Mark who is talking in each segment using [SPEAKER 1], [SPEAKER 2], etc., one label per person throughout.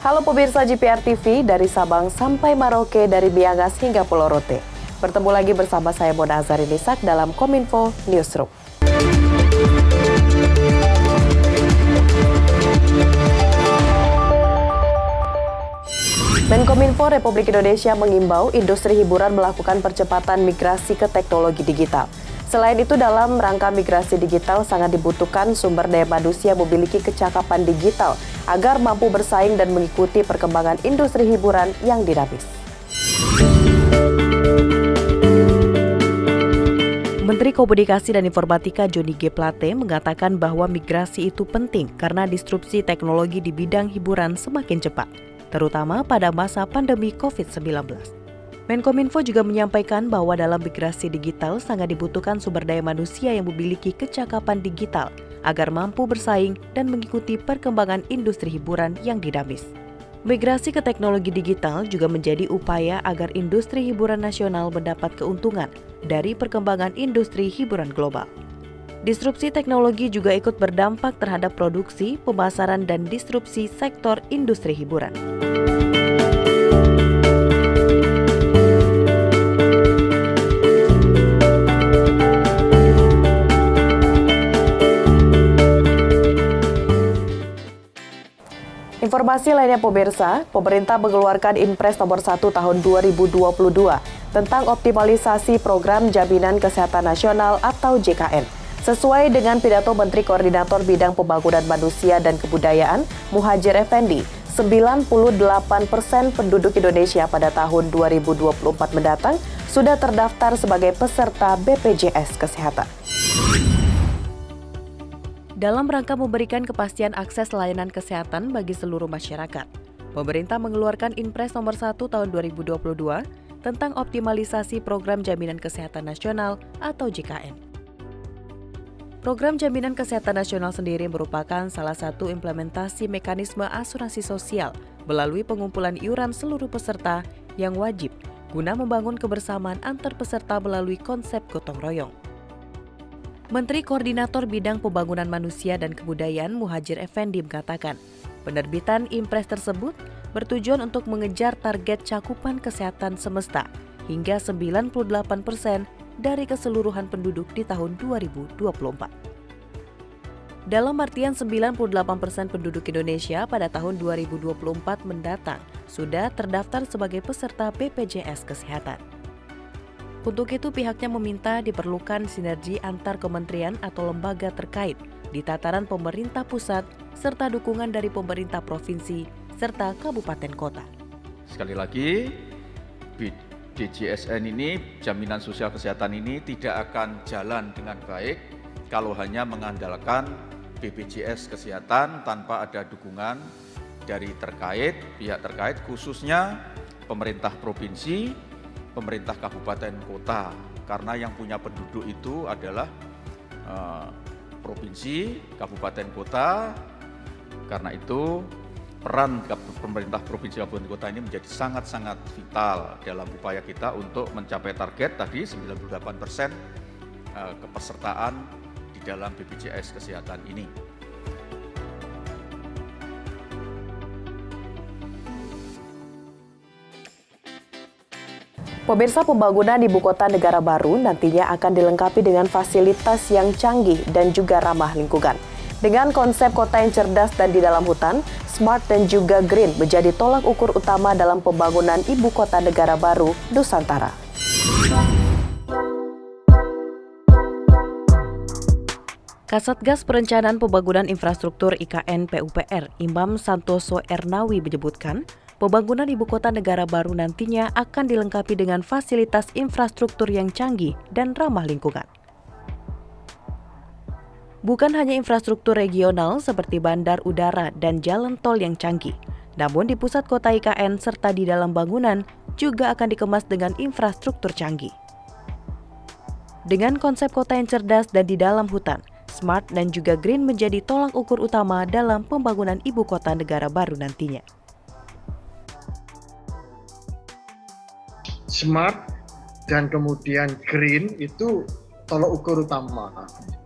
[SPEAKER 1] Halo pemirsa GPR TV, dari Sabang sampai Merauke, dari Miangas hingga Pulau Rote. Bertemu lagi bersama saya Mona Azharinisak dalam Kominfo Newsroom. Menkominfo Republik Indonesia mengimbau industri hiburan melakukan percepatan migrasi ke teknologi digital. Selain itu, dalam rangka migrasi digital sangat dibutuhkan sumber daya manusia memiliki kecakapan digital agar mampu bersaing dan mengikuti perkembangan industri hiburan yang dinamis. Menteri Komunikasi dan Informatika Johnny G. Plate mengatakan bahwa migrasi itu penting karena disrupsi teknologi di bidang hiburan semakin cepat, terutama pada masa pandemi COVID-19. Menkominfo juga menyampaikan bahwa dalam migrasi digital sangat dibutuhkan sumber daya manusia yang memiliki kecakapan digital agar mampu bersaing dan mengikuti perkembangan industri hiburan yang dinamis. Migrasi ke teknologi digital juga menjadi upaya agar industri hiburan nasional mendapat keuntungan dari perkembangan industri hiburan global. Disrupsi teknologi juga ikut berdampak terhadap produksi, pemasaran, dan disrupsi sektor industri hiburan. Informasi lainnya pemirsa, pemerintah mengeluarkan Inpres nomor 1 tahun 2022 tentang optimalisasi program Jaminan Kesehatan Nasional atau JKN. Sesuai dengan pidato Menteri Koordinator Bidang Pembangunan Manusia dan Kebudayaan, Muhadjir Effendi, 98% penduduk Indonesia pada tahun 2024 mendatang sudah terdaftar sebagai peserta BPJS Kesehatan. Dalam rangka memberikan kepastian akses layanan kesehatan bagi seluruh masyarakat, pemerintah mengeluarkan Inpres nomor 1 tahun 2022 tentang optimalisasi program Jaminan Kesehatan Nasional atau JKN. Program Jaminan Kesehatan Nasional sendiri merupakan salah satu implementasi mekanisme asuransi sosial melalui pengumpulan iuran seluruh peserta yang wajib guna membangun kebersamaan antar peserta melalui konsep gotong royong. Menteri Koordinator Bidang Pembangunan Manusia dan Kebudayaan Muhadjir Effendi mengatakan, penerbitan Inpres tersebut bertujuan untuk mengejar target cakupan kesehatan semesta hingga 98% dari keseluruhan penduduk di tahun 2024. Dalam artian 98% penduduk Indonesia pada tahun 2024 mendatang sudah terdaftar sebagai peserta BPJS Kesehatan. Untuk itu pihaknya meminta diperlukan sinergi antar kementerian atau lembaga terkait di tataran pemerintah pusat serta dukungan dari pemerintah provinsi serta kabupaten kota.
[SPEAKER 2] Sekali lagi, DJSN ini, jaminan sosial kesehatan ini tidak akan jalan dengan baik kalau hanya mengandalkan BPJS Kesehatan tanpa ada dukungan dari pihak terkait khususnya pemerintah provinsi, pemerintah kabupaten kota, karena yang punya penduduk itu adalah provinsi, kabupaten kota. Karena itu peran pemerintah provinsi kabupaten kota ini menjadi sangat-sangat vital dalam upaya kita untuk mencapai target tadi 98% kepesertaan di dalam BPJS Kesehatan ini.
[SPEAKER 1] Pemirsa, pembangunan ibu kota negara baru nantinya akan dilengkapi dengan fasilitas yang canggih dan juga ramah lingkungan. Dengan konsep kota yang cerdas dan di dalam hutan, smart dan juga green menjadi tolak ukur utama dalam pembangunan ibu kota negara baru Nusantara. Kasatgas Perencanaan Pembangunan Infrastruktur IKN PUPR, Imam Santoso Ernawi menyebutkan, pembangunan ibu kota negara baru nantinya akan dilengkapi dengan fasilitas infrastruktur yang canggih dan ramah lingkungan. Bukan hanya infrastruktur regional seperti bandar udara dan jalan tol yang canggih, namun di pusat kota IKN serta di dalam bangunan juga akan dikemas dengan infrastruktur canggih. Dengan konsep kota yang cerdas dan di dalam hutan, smart dan juga green menjadi tolak ukur utama dalam pembangunan ibu kota negara baru nantinya.
[SPEAKER 3] Smart dan kemudian green itu tolak ukur utama.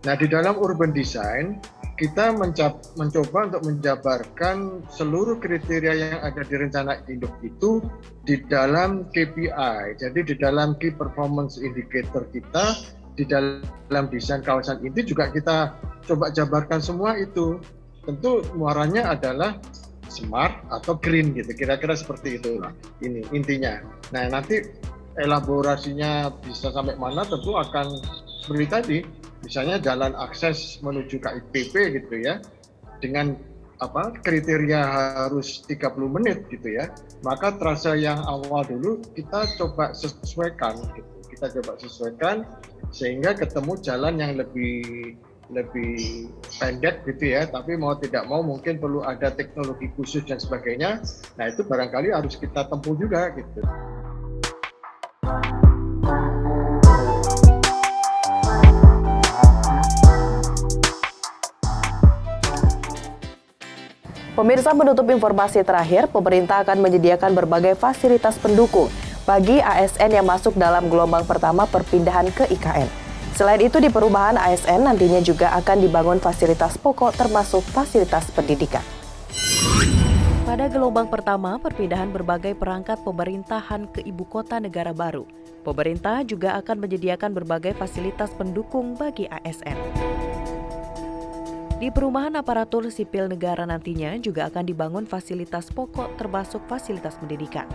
[SPEAKER 3] Nah, di dalam urban design kita mencoba untuk menjabarkan seluruh kriteria yang ada di rencana induk itu di dalam KPI. Jadi di dalam Key Performance Indicator kita, di dalam desain kawasan inti juga kita coba jabarkan semua itu. Tentu muaranya adalah smart atau green gitu, kira-kira seperti itu lah. Ini intinya. Nah nanti elaborasinya bisa sampai mana tentu akan seperti tadi. Misalnya jalan akses menuju KIPP gitu ya, dengan kriteria harus 30 menit gitu ya, maka trase yang awal dulu kita coba sesuaikan gitu. Kita coba sesuaikan sehingga ketemu jalan yang lebih pendek gitu ya, tapi mau tidak mau mungkin perlu ada teknologi khusus dan sebagainya. Nah itu barangkali harus kita tempuh juga gitu.
[SPEAKER 1] Pemirsa, menutup informasi terakhir, pemerintah akan menyediakan berbagai fasilitas pendukung bagi ASN yang masuk dalam gelombang pertama perpindahan ke IKN. Selain itu, di perumahan ASN nantinya juga akan dibangun fasilitas pokok termasuk fasilitas pendidikan. Pada gelombang pertama, perpindahan berbagai perangkat pemerintahan ke ibu kota negara baru, pemerintah juga akan menyediakan berbagai fasilitas pendukung bagi ASN. Di perumahan aparatur sipil negara nantinya juga akan dibangun fasilitas pokok termasuk fasilitas pendidikan.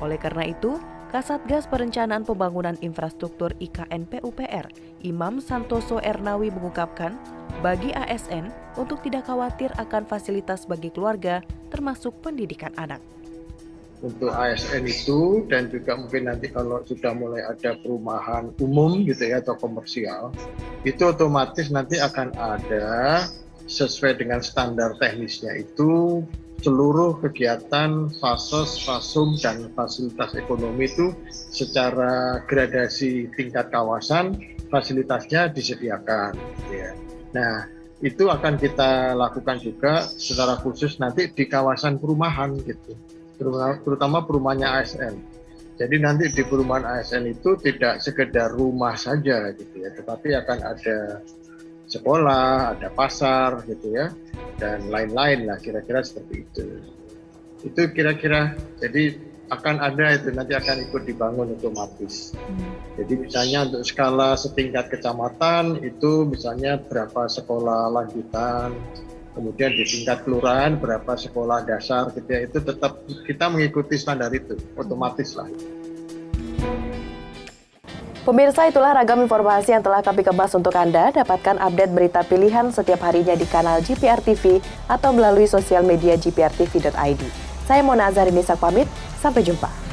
[SPEAKER 1] Oleh karena itu, Kasatgas Perencanaan Pembangunan Infrastruktur IKN PUPR, Imam Santoso Ernawi mengungkapkan, bagi ASN untuk tidak khawatir akan fasilitas bagi keluarga termasuk pendidikan anak.
[SPEAKER 3] Untuk ASN itu dan juga mungkin nanti kalau sudah mulai ada perumahan umum gitu ya atau komersial, itu otomatis nanti akan ada sesuai dengan standar teknisnya itu seluruh kegiatan fasos, fasum, dan fasilitas ekonomi itu secara gradasi tingkat kawasan fasilitasnya disediakan. Ya. Nah itu akan kita lakukan juga secara khusus nanti di kawasan perumahan gitu, terutama perumahannya ASN. Jadi nanti di perumahan ASN itu tidak sekedar rumah saja gitu ya, tetapi akan ada sekolah, ada pasar gitu ya, dan lain-lain lah kira-kira seperti itu. Itu kira-kira, jadi akan ada itu nanti akan ikut dibangun otomatis. Jadi misalnya untuk skala setingkat kecamatan itu misalnya berapa sekolah lanjutan, kemudian di tingkat kelurahan berapa sekolah dasar gitu ya, itu tetap kita mengikuti standar itu, otomatis lah.
[SPEAKER 1] Pemirsa, itulah ragam informasi yang telah kami kemas untuk Anda. Dapatkan update berita pilihan setiap harinya di kanal GPR TV atau melalui sosial media gprtv.id. Saya Mona Azarini pamit, sampai jumpa.